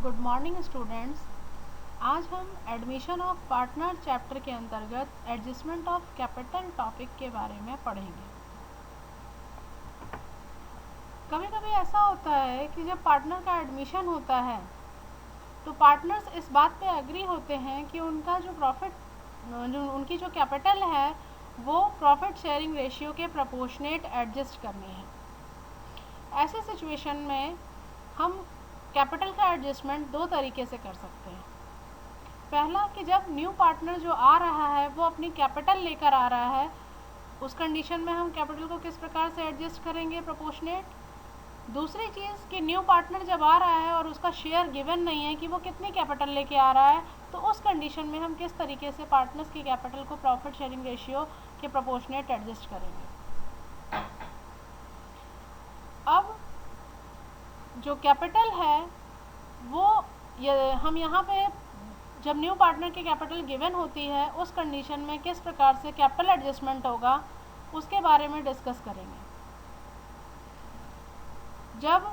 Good morning students. आज हम admission of partner chapter के अंतर्गत एडजस्टमेंट ऑफ कैपिटल टॉपिक के बारे में पढ़ेंगे। कभी कभी ऐसा होता है कि जब पार्टनर का एडमिशन होता है तो पार्टनर्स इस बात पे एग्री होते हैं कि उनका उनकी जो कैपिटल है वो प्रॉफिट शेयरिंग रेशियो के प्रोपोर्शनेट एडजस्ट करनी है। ऐसे सिचुएशन में हम कैपिटल का एडजस्टमेंट दो तरीके से कर सकते हैं। पहला कि जब न्यू पार्टनर जो आ रहा है वो अपनी कैपिटल लेकर आ रहा है, उस कंडीशन में हम कैपिटल को किस प्रकार से एडजस्ट करेंगे, प्रोपोर्शनेट। दूसरी चीज़ कि न्यू पार्टनर जब आ रहा है और उसका शेयर गिवन नहीं है कि वो कितनी कैपिटल लेके आ रहा है, तो उस कंडीशन में हम किस तरीके से पार्टनर्स की कैपिटल को प्रॉफिट शेयरिंग रेशियो के प्रोपोर्शनेट एडजस्ट करेंगे। अब जो कैपिटल है वो हम यहाँ पे जब न्यू पार्टनर की कैपिटल गिवन होती है उस कंडीशन में किस प्रकार से कैपिटल एडजस्टमेंट होगा उसके बारे में डिस्कस करेंगे। जब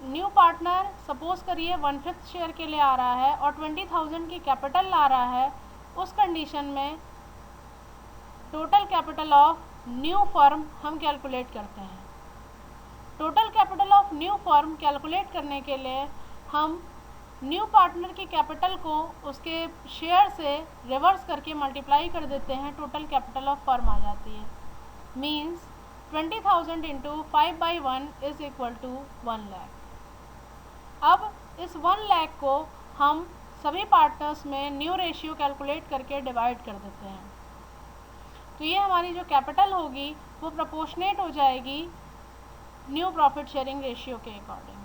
न्यू पार्टनर सपोज करिए 1/5 शेयर के लिए आ रहा है और 20,000 की कैपिटल ला रहा है, उस कंडीशन में total capital of new firm हम कैलकुलेट करते हैं। Total capital of new firm calculate करने के लिए हम न्यू पार्टनर की कैपिटल को उसके शेयर से रिवर्स करके मल्टीप्लाई कर देते हैं, टोटल कैपिटल ऑफ फर्म आ जाती है। Means 20,000 into 5/1 is equal to 1 lakh. अब इस 1 लाख को हम सभी पार्टनर्स में न्यू रेशियो कैलकुलेट करके डिवाइड कर देते हैं, तो ये हमारी जो कैपिटल होगी वो प्रोपोर्शनेट हो जाएगी न्यू प्रॉफिट शेयरिंग रेशियो के अकॉर्डिंग।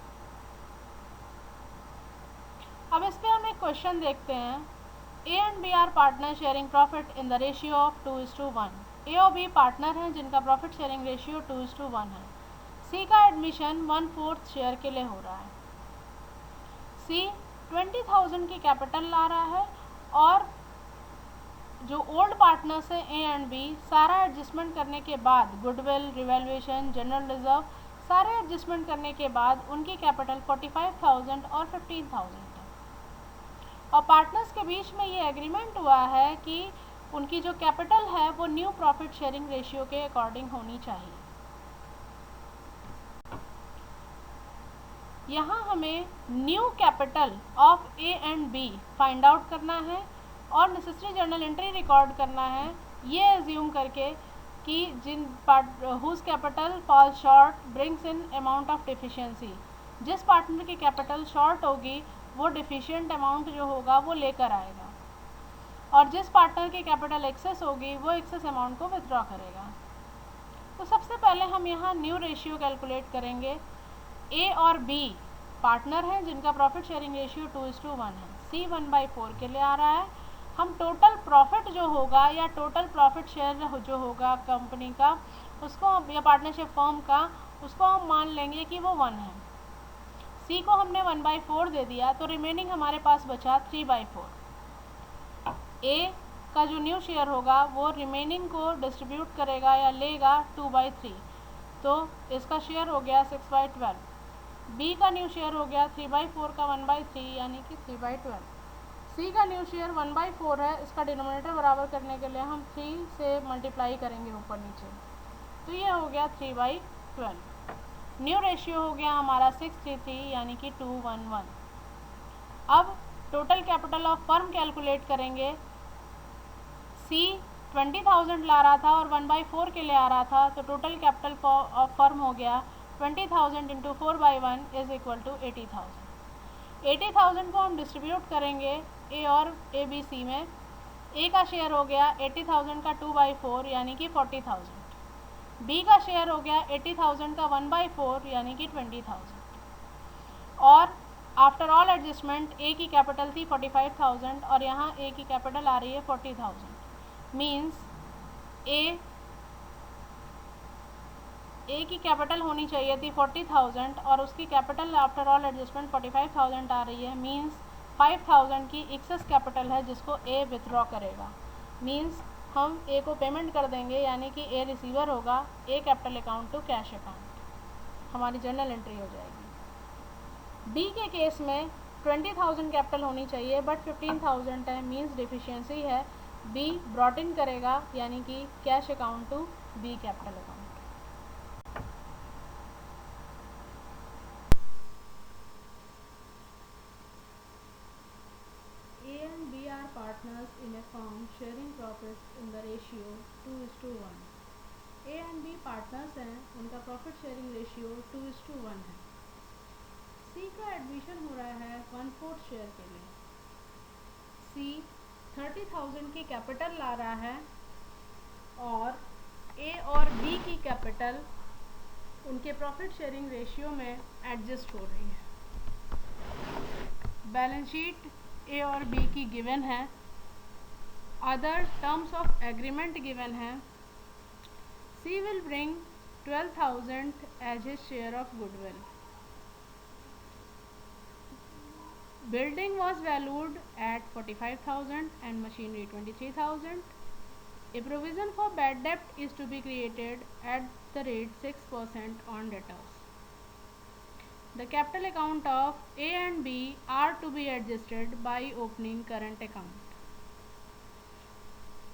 अब इस पर हम एक क्वेश्चन देखते हैं। A and B are partner sharing profit in the ratio of 2:1। A और बी पार्टनर हैं जिनका प्रॉफिट शेयरिंग रेशियो 2:1 है। सी का एडमिशन 1/4 शेयर के लिए हो रहा है। सी 20,000 की कैपिटल ला रहा है और जो ओल्ड पार्टनर्स हैं ए एंड बी, सारा एडजस्टमेंट करने के बाद गुडविल, रिवैल्यूएशन, जनरल रिजर्व, सारे एडजस्टमेंट करने के बाद उनकी कैपिटल 45,000 और 15,000 है। और पार्टनर्स के बीच में ये एग्रीमेंट हुआ है कि उनकी जो कैपिटल है वो न्यू प्रॉफिट शेयरिंग रेशियो के अकॉर्डिंग होनी चाहिए। यहाँ हमें new capital of A and B find out करना है और नेसेसरी जर्नल एंट्री रिकॉर्ड करना है, ये एज्यूम करके कि whose capital fall short brings in amount of deficiency. जिस पार्टनर की कैपिटल शॉर्ट होगी वो डिफिशिएंट अमाउंट जो होगा वो लेकर आएगा, और जिस पार्टनर की कैपिटल एक्सेस होगी वो एक्सेस अमाउंट को विथड्रॉ करेगा। तो सबसे पहले हम यहाँ न्यू रेशियो कैलकुलेट करेंगे। ए और बी पार्टनर हैं जिनका प्रॉफिट शेयरिंग रेशियो 2:1 है। सी 1/4 के लिए आ रहा है। हम टोटल प्रॉफिट जो होगा या टोटल प्रॉफिट शेयर जो होगा कंपनी का, उसको या पार्टनरशिप फर्म का, उसको हम मान लेंगे कि वो 1 है। सी को हमने 1/4 दे दिया तो रिमेनिंग हमारे पास बचा 3/4। ए का जो न्यू शेयर होगा वो रिमेनिंग को डिस्ट्रीब्यूट करेगा या लेगा 2/3, तो इसका शेयर हो गया 6/12। बी का न्यू शेयर हो गया 3/4 का 1/3 यानी कि 3/12। सी का न्यू शेयर 1/4 है, इसका डिनोमिनेटर बराबर करने के लिए हम 3 से मल्टीप्लाई करेंगे ऊपर नीचे, तो ये हो गया 3/12। न्यू रेशियो हो गया हमारा 633 यानी कि 2:1। अब total capital of firm calculate करेंगे। सी 20,000 ला रहा था और 1/4 के लिए आ रहा था, तो टोटल कैपिटल ऑफ फर्म हो गया 20,000 इंटू 4/1 इज इक्वल टू 80,000। 80,000 को हम डिस्ट्रीब्यूट करेंगे ए और ए बी सी में। ए का शेयर हो गया 80,000 का 2/4 यानी कि 40,000। बी का शेयर हो गया 80,000 का 1/4 यानी कि 20,000। और आफ्टर ऑल एडजस्टमेंट ए की कैपिटल थी 45,000 और यहाँ ए की कैपिटल आ रही है 40,000। मीन्स ए की कैपिटल होनी चाहिए थी 40,000 और उसकी कैपिटल आफ्टर ऑल एडजस्टमेंट 45,000 आ रही है। मीन्स 5,000 की एक्सेस कैपिटल है जिसको ए विथड्रॉ करेगा। मीन्स हम ए को पेमेंट कर देंगे यानी कि ए रिसीवर होगा, A capital account to cash account, हमारी जर्नल एंट्री हो जाएगी। बी के केस में 20,000 कैपिटल होनी चाहिए बट 15,000 है, मीन्स डिफिशियंसी है। बी ब्रॉट इन करेगा यानी कि cash account to B capital account. A and B are partners in a firm sharing profits in the ratio 2:1। A and B partners हैं, उनका प्रॉफिट शेयरिंग रेशियो 2:1 है। C का admission हो रहा है 1/4 शेयर के लिए। C 30,000 की कैपिटल ला रहा है और A और B की कैपिटल उनके प्रॉफिट शेयरिंग रेशियो में एडजस्ट हो रही है। बैलेंस शीट ए और बी की गिवन है, other terms of agreement given है। C will bring 12,000 as his share of goodwill. Building was valued at 45,000 and machinery 23,000। A provision for bad डेप्ट is to be created at the rate 6% on debtors. The capital account of A and B are to be adjusted by opening current account.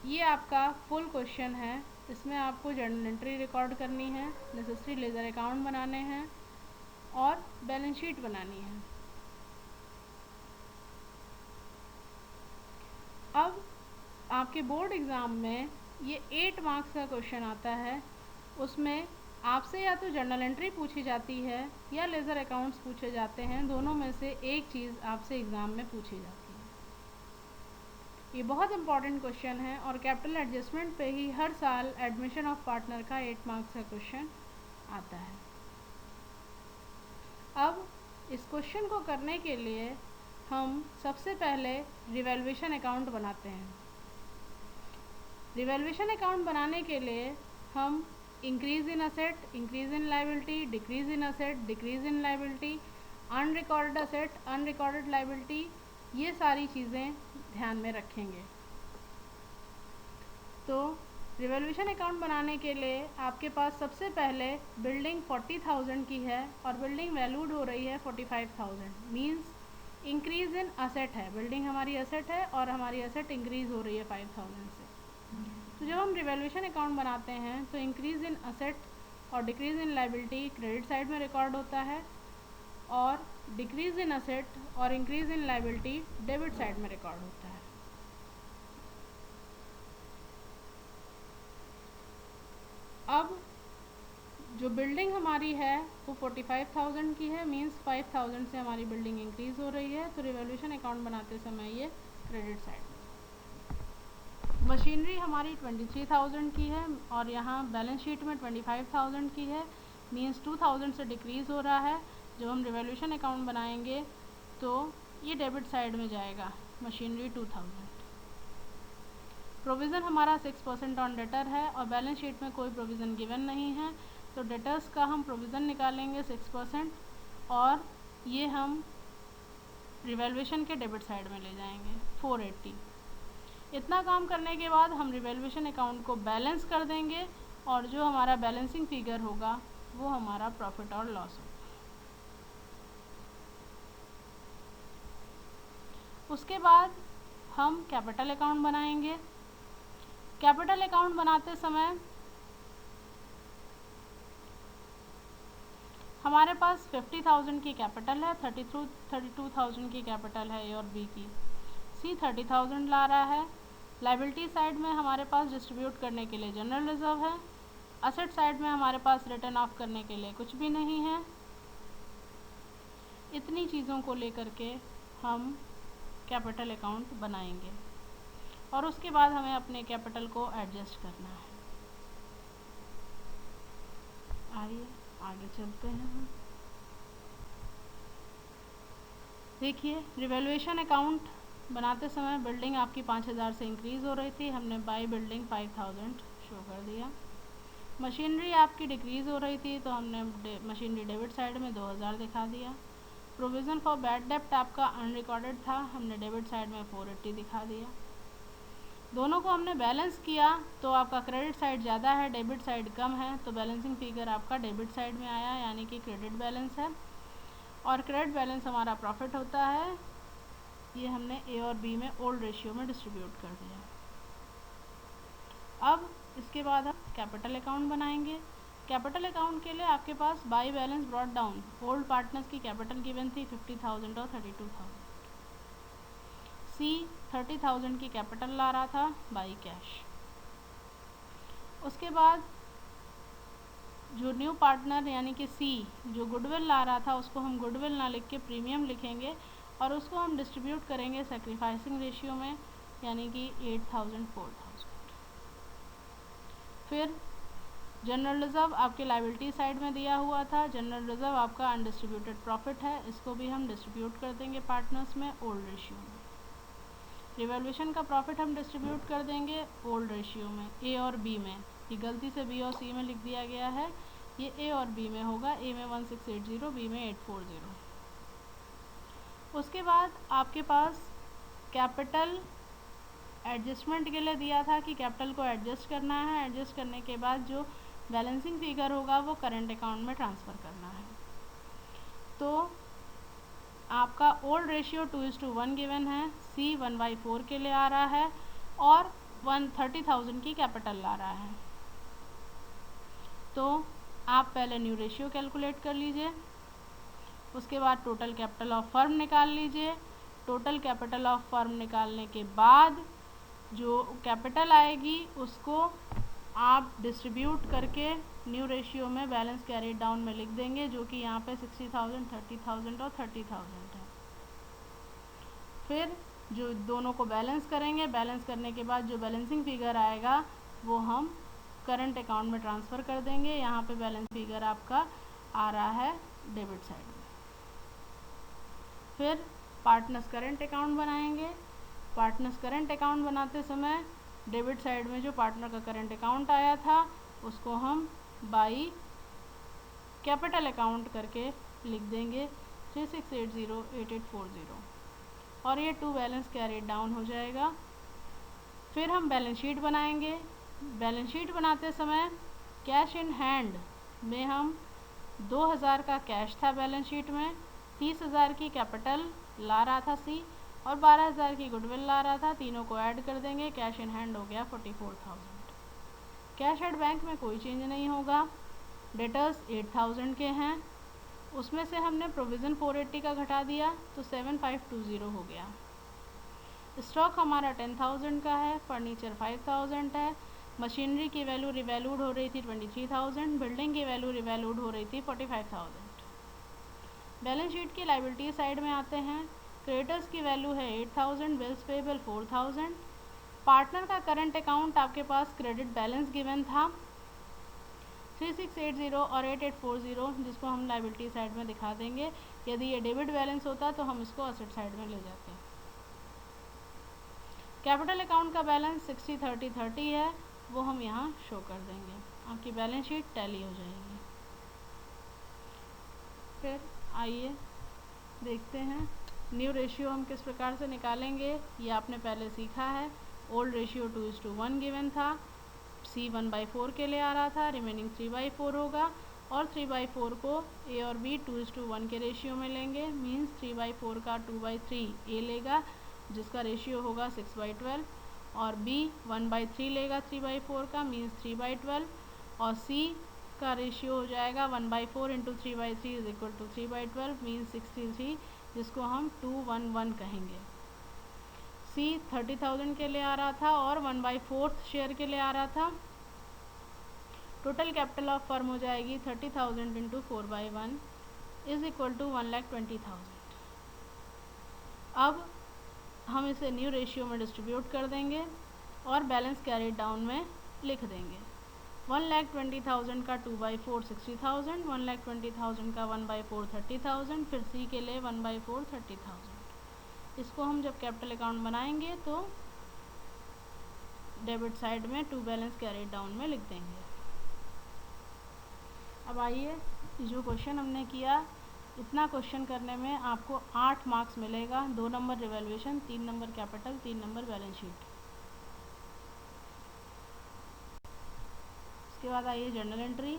ये आपका full question है, इसमें आपको journal entry record करनी है, necessary ledger account बनाने हैं और बैलेंस शीट बनानी है। अब आपके बोर्ड एग्ज़ाम में ये 8 मार्क्स का क्वेश्चन आता है, उसमें आपसे या तो जर्नल एंट्री पूछी जाती है या लेज़र अकाउंट्स पूछे जाते हैं, दोनों में से एक चीज़ आपसे एग्ज़ाम में पूछी जाती है। ये बहुत इंपॉर्टेंट क्वेश्चन है और कैपिटल एडजस्टमेंट पे ही हर साल एडमिशन ऑफ पार्टनर का 8 मार्क्स का क्वेश्चन आता है। अब इस क्वेश्चन को करने के लिए हम सबसे पहले रिवैल्यूएशन अकाउंट बनाते हैं। रिवैल्यूएशन अकाउंट बनाने के लिए हम increase in asset, increase in liability, decrease in asset, decrease in liability, unrecorded asset, unrecorded liability, ये सारी चीज़ें ध्यान में रखेंगे। तो रिवैल्यूएशन अकाउंट बनाने के लिए आपके पास सबसे पहले बिल्डिंग 40,000 की है और बिल्डिंग वैल्यूड हो रही है 45,000, मीन्स इंक्रीज इन असेट है, बिल्डिंग हमारी असेट है और हमारी असेट इंक्रीज हो रही है 5,000 से। तो जब हम रिवैल्यूएशन अकाउंट बनाते हैं तो इंक्रीज इन असेट और decrease in liability credit side में रिकॉर्ड होता है और डिक्रीज इन असेट और increase in liability debit side में रिकॉर्ड होता है। अब जो बिल्डिंग हमारी है वो 45,000 की है, मीन्स 5,000 से हमारी बिल्डिंग इंक्रीज हो रही है, तो रिवैल्यूएशन अकाउंट बनाते समय ये क्रेडिट साइड। मशीनरी हमारी 23,000 की है और यहाँ बैलेंस शीट में 25,000 की है, मीन्स 2,000 से डिक्रीज़ हो रहा है। जब हम रिवैल्यूएशन अकाउंट बनाएंगे तो ये डेबिट साइड में जाएगा, मशीनरी 2,000। प्रोविज़न हमारा 6% ऑन डेटर है और बैलेंस शीट में कोई प्रोविज़न गिवन नहीं है, तो डेटर्स का हम प्रोविज़न निकालेंगे 6% और ये हम रिवैल्यूएशन के डेबिट साइड में ले जाएंगे 480। इतना काम करने के बाद हम रिवैल्यूएशन अकाउंट को बैलेंस कर देंगे और जो हमारा बैलेंसिंग फिगर होगा वो हमारा प्रॉफिट और लॉस होगा। उसके बाद हम कैपिटल अकाउंट बनाएंगे। कैपिटल अकाउंट बनाते समय हमारे पास 50,000 की कैपिटल है, 32,000 की कैपिटल है ए और बी की। सी 30,000 ला रहा है। लाइबिलिटी साइड में हमारे पास डिस्ट्रीब्यूट करने के लिए जनरल रिजर्व है। असेट साइड में हमारे पास रिटर्न ऑफ करने के लिए कुछ भी नहीं है। इतनी चीज़ों को लेकर के हम कैपिटल अकाउंट बनाएंगे और उसके बाद हमें अपने कैपिटल को एडजस्ट करना है। आइए आगे चलते हैं हम। देखिए रिवैल्यूएशन अकाउंट बनाते समय बिल्डिंग आपकी 5,000 से इंक्रीज़ हो रही थी, हमने बाई बिल्डिंग 5,000 शो कर दिया। मशीनरी आपकी डिक्रीज़ हो रही थी तो हमने मशीनरी डेबिट साइड में 2,000 दिखा दिया। प्रोविज़न फॉर बैड डेप्ट आपका अनरिकॉर्डेड था, हमने डेबिट साइड में 480 दिखा दिया। दोनों को हमने बैलेंस किया तो आपका क्रेडिट साइड ज़्यादा है, डेबिट साइड कम है, तो बैलेंसिंग फिगर आपका डेबिट साइड में आया, यानी कि क्रेडिट बैलेंस है। और क्रेडिट बैलेंस हमारा प्रॉफिट होता है। ये हमने ए और बी में ओल्ड रेशियो में डिस्ट्रीब्यूट कर दिया। अब इसके बाद हम कैपिटल अकाउंट बनाएंगे। कैपिटल अकाउंट के लिए आपके पास by balance brought down old partners की कैपिटल गिवन थी 50,000 और 32,000। सी 30,000 की कैपिटल ला रहा था बाई कैश। उसके बाद जो न्यू पार्टनर यानी कि सी जो गुडविल ला रहा था उसको हम गुडविल ना लिख के प्रीमियम लिखेंगे और उसको हम डिस्ट्रीब्यूट करेंगे सेक्रीफाइसिंग रेशियो में, यानी कि 8,000 4,000। फिर जनरल रिजर्व आपके लायबिलिटी साइड में दिया हुआ था। जनरल रिजर्व आपका अनडिस्ट्रीब्यूटेड प्रॉफिट है, इसको भी हम डिस्ट्रीब्यूट कर देंगे पार्टनर्स में ओल्ड रेशियो में। रिवैल्यूएशन का प्रॉफिट हम डिस्ट्रीब्यूट कर देंगे ओल्ड रेशियो में ए और बी में। ये गलती से बी और सी में लिख दिया गया है, ये ए और बी में होगा, ए में 1680 बी में 840। उसके बाद आपके पास कैपिटल एडजस्टमेंट के लिए दिया था कि कैपिटल को एडजस्ट करना है, एडजस्ट करने के बाद जो बैलेंसिंग फिगर होगा वो करंट अकाउंट में ट्रांसफ़र करना है। तो आपका ओल्ड रेशियो 2:1 गिवन है, सी 1/4 के लिए आ रहा है और 130,000 की कैपिटल ला रहा है। तो आप पहले न्यू रेशियो कैलकुलेट कर लीजिए, उसके बाद टोटल कैपिटल ऑफ फर्म निकाल लीजिए। टोटल कैपिटल ऑफ फर्म निकालने के बाद जो कैपिटल आएगी उसको आप डिस्ट्रीब्यूट करके न्यू रेशियो में बैलेंस कैरी डाउन में लिख देंगे, जो कि यहाँ पे 60,000 30,000 और 30,000 है। फिर जो दोनों को बैलेंस करेंगे, बैलेंस करने के बाद जो बैलेंसिंग फिगर आएगा वो हम करंट अकाउंट में ट्रांसफ़र कर देंगे। यहाँ पे बैलेंस फिगर आपका आ रहा है डेबिट साइड में। फिर पार्टनर्स करंट अकाउंट बनाएंगे। पार्टनर्स करंट अकाउंट बनाते समय डेबिट साइड में जो पार्टनर का करंट अकाउंट आया था उसको हम बाई कैपिटल अकाउंट करके लिख देंगे 36808840 और ये टू बैलेंस कैरीड डाउन हो जाएगा। फिर हम बैलेंस शीट बनाएंगे। बैलेंस शीट बनाते समय कैश इन हैंड में हम 2,000 का कैश था बैलेंस शीट में, 30,000 की कैपिटल ला रहा था सी और 12,000 की गुडविल ला रहा था। तीनों को ऐड कर देंगे, कैश इन हैंड हो गया 44,000। कैश एट बैंक में कोई चेंज नहीं होगा। डेटर्स 8,000 के हैं, उसमें से हमने प्रोविज़न 480 का घटा दिया तो 7520 हो गया। स्टॉक हमारा 10,000 का है, फर्नीचर 5,000 है, मशीनरी की वैल्यू रिवैल्यूड हो रही थी 23,000, बिल्डिंग की वैल्यू रिवैल्यूड हो रही थी 45,000। बैलेंस शीट की लायबिलिटी साइड में आते हैं। क्रेडिटर्स की वैल्यू है 8,000, बिल्स पेबल 4,000। पार्टनर का करंट अकाउंट आपके पास क्रेडिट बैलेंस गिवन था 3680 और 8840, जिसको हम लायबिलिटी साइड में दिखा देंगे। यदि ये डेबिट बैलेंस होता तो हम इसको असेट साइड में ले जाते हैं। कैपिटल अकाउंट का बैलेंस 60-30-30 है, वो हम यहाँ शो कर देंगे। आपकी बैलेंस शीट टैली हो जाएगी। फिर आइए देखते हैं न्यू रेशियो हम किस प्रकार से निकालेंगे। ये आपने पहले सीखा है। ओल्ड रेशियो 2:1 गिवन था, सी 1/4 के लिए आ रहा था, रिमेनिंग 3/4 होगा और 3/4 को ए और बी 2:1 के रेशियो में लेंगे। मीन्स 3/4 का 2/3 ए लेगा जिसका रेशियो होगा 6/12 और बी 1/3 लेगा 3/4 का, मीन्स 3/12 और सी का रेशियो हो जाएगा 1/4 into 3/3 is equal to 3/12 means 63, जिसको हम 211 कहेंगे। सी 30,000 के लिए आ रहा था और 1/4 शेयर के लिए आ रहा था। टोटल कैपिटल ऑफ फर्म हो जाएगी 30,000 इंटू 4/1 इज इक्वल टू 1,20,000। अब हम इसे न्यू रेशियो में डिस्ट्रीब्यूट कर देंगे और बैलेंस कैरीड डाउन में लिख देंगे। 1,20,000 का 2/4 60,000, 1,20,000 का 1/4 30,000, फिर सी के लिए 1/4 30,000। इसको हम जब कैपिटल अकाउंट बनाएंगे तो डेबिट साइड में टू बैलेंस कैरीड डाउन में लिख देंगे। अब आइए जो क्वेश्चन हमने किया, इतना क्वेश्चन करने में आपको 8 मार्क्स मिलेगा। 2 number revaluation, 3 number capital, 3 number balance sheet. उसके बाद आइए जर्नल एंट्री।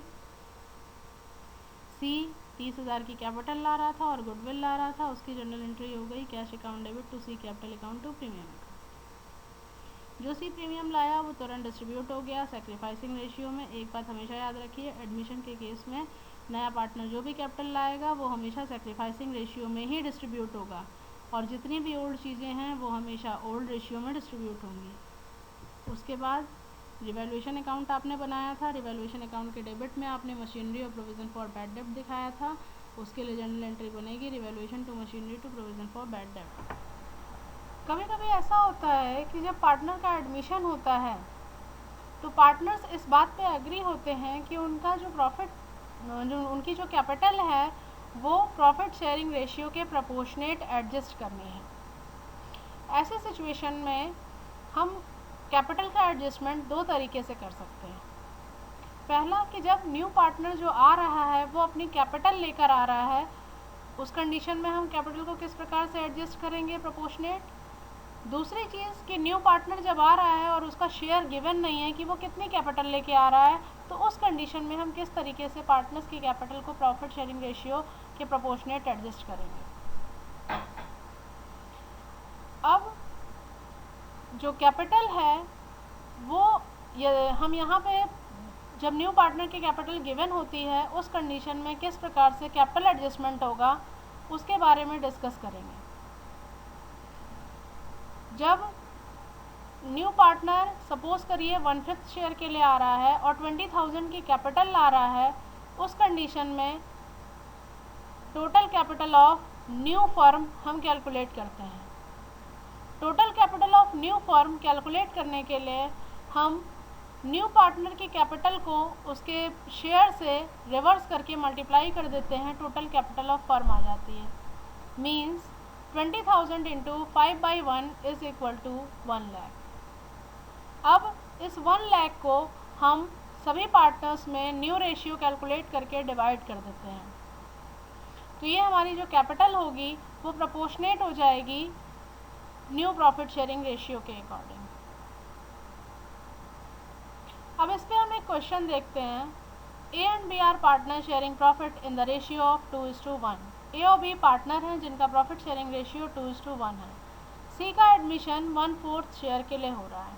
सी 30,000 की कैपिटल ला रहा था और गुडविल ला रहा था, उसकी जनरल एंट्री हो गई cash account debit to C capital account to premium account. जो सी प्रीमियम लाया वो तुरंत डिस्ट्रीब्यूट हो गया सैक्रिफाइसिंग रेशियो में। एक बात हमेशा याद रखिए, एडमिशन के केस में नया पार्टनर जो भी कैपिटल लाएगा वो हमेशा सैक्रिफाइसिंग रेशियो में ही डिस्ट्रीब्यूट होगा, और जितनी भी ओल्ड चीज़ें हैं वो हमेशा ओल्ड रेशियो में डिस्ट्रीब्यूट होंगी। उसके बाद रिवैल्यूएशन अकाउंट आपने बनाया था, रिवैल्यूएशन अकाउंट के डेबिट में आपने मशीनरी और प्रोविज़न फॉर बैड डेब्ट दिखाया था, उसके लिए जनरल एंट्री बनेगी revaluation to machinery to provision for bad डेब्ट। कभी कभी ऐसा होता है कि जब पार्टनर का एडमिशन होता है तो पार्टनर्स इस बात पे एग्री होते हैं कि उनका जो उनकी जो कैपिटल है वो प्रॉफिट शेयरिंग रेशियो के प्रोपोर्शनेट एडजस्ट करनी है। ऐसे सिचुएशन में हम कैपिटल का एडजस्टमेंट दो तरीके से कर सकते हैं। पहला कि जब न्यू पार्टनर जो आ रहा है वो अपनी कैपिटल लेकर आ रहा है, उस कंडीशन में हम कैपिटल को किस प्रकार से एडजस्ट करेंगे प्रोपोर्शनेट। दूसरी चीज़ कि न्यू पार्टनर जब आ रहा है और उसका शेयर गिवन नहीं है कि वो कितनी कैपिटल लेके आ रहा है, तो उस कंडीशन में हम किस तरीके से पार्टनर्स की कैपिटल को प्रॉफिट शेयरिंग रेशियो के प्रोपोर्शनेट एडजस्ट करेंगे। अब जो कैपिटल है वो हम यहाँ पे जब न्यू पार्टनर की कैपिटल गिवन होती है उस कंडीशन में किस प्रकार से कैपिटल एडजस्टमेंट होगा उसके बारे में डिस्कस करेंगे। जब न्यू पार्टनर सपोज करिए 1/5 शेयर के लिए आ रहा है और 20,000 की कैपिटल ला रहा है, उस कंडीशन में total capital of new firm हम कैलकुलेट करते हैं। Total capital of new firm calculate करने के लिए हम न्यू पार्टनर की कैपिटल को उसके शेयर से रिवर्स करके मल्टीप्लाई कर देते हैं, टोटल कैपिटल ऑफ फर्म आ जाती है। Means 20,000 into 5/1 is equal to 1 lakh. अब इस 1 लाख को हम सभी पार्टनर्स में न्यू रेशियो कैलकुलेट करके डिवाइड कर देते हैं, तो ये हमारी जो कैपिटल होगी वो प्रोपोर्शनेट हो जाएगी न्यू प्रॉफिट शेयरिंग रेशियो के अकॉर्डिंग। अब इस पर हम एक क्वेश्चन देखते हैं। A and B are partner sharing profit in the ratio of 2:1। A और बी पार्टनर हैं जिनका प्रॉफिट शेयरिंग रेशियो 2:1 है। सी का एडमिशन 1/4 शेयर के लिए हो रहा है।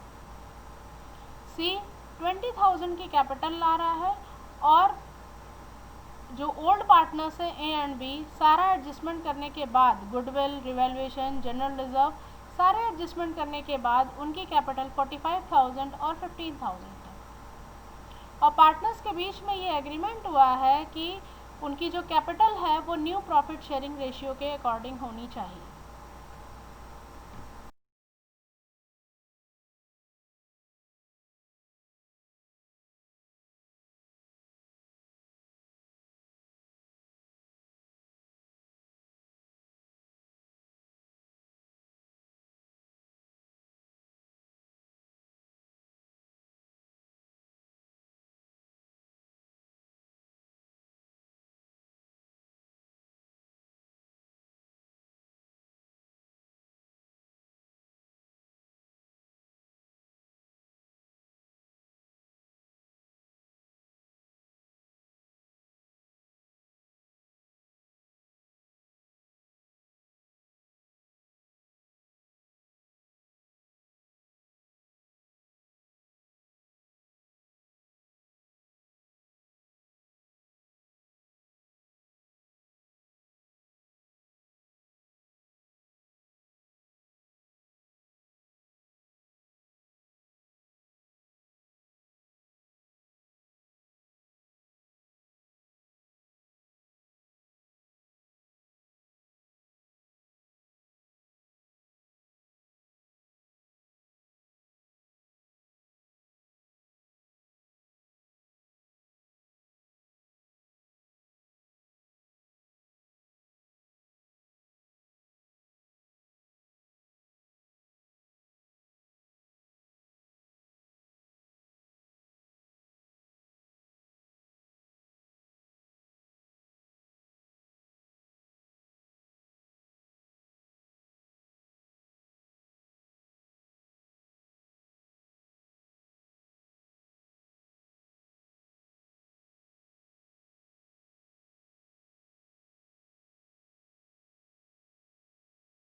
सी 20,000 की कैपिटल ला रहा है और जो ओल्ड पार्टनर्स हैं ए एंड बी, सारा एडजस्टमेंट करने के बाद गुडविल, रिवैल्यूएशन, जनरल रिजर्व, सारे एडजस्टमेंट करने के बाद उनकी कैपिटल 45,000 और 15,000 है। और पार्टनर्स के बीच में ये एग्रीमेंट हुआ है कि उनकी जो कैपिटल है वो न्यू प्रॉफिट शेयरिंग रेशियो के अकॉर्डिंग होनी चाहिए।